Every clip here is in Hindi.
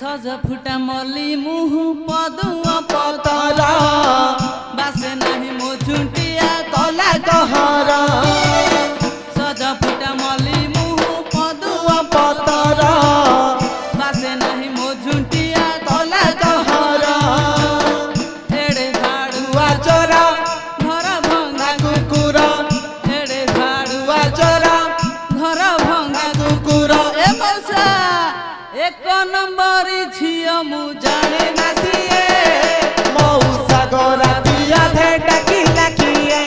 सज फुटा मली मुह पदुआ पतरा बासे नहीं मो झुंटिया कला कहरा सज फुटा मली मुह पदुआ पतरा बासे नहीं मो झुंटिया कला कहरा एड़े झाड़ुआ चोरा घर भंगा कुकुरा एड़े झाड़ुआ चोरा घर भंगा कुकुरा ए मौसा एक नंबर झियो मु जाने ना सिए मौसा गोरा दिया धे टकी लकिए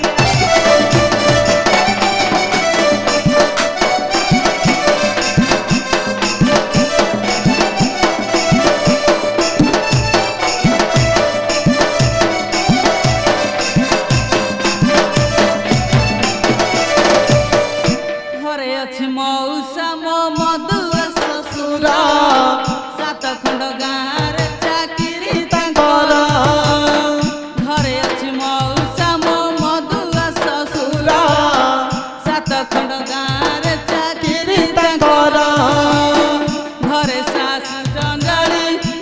घरे अछि मौसा मो मधुआ ससुरा सात खंड गाँव चाकरी तांकर घरे अछि मौसा मो मधुआ ससुरा सात खंड गाँव चाकरी तांकर घरे सासु जंजाली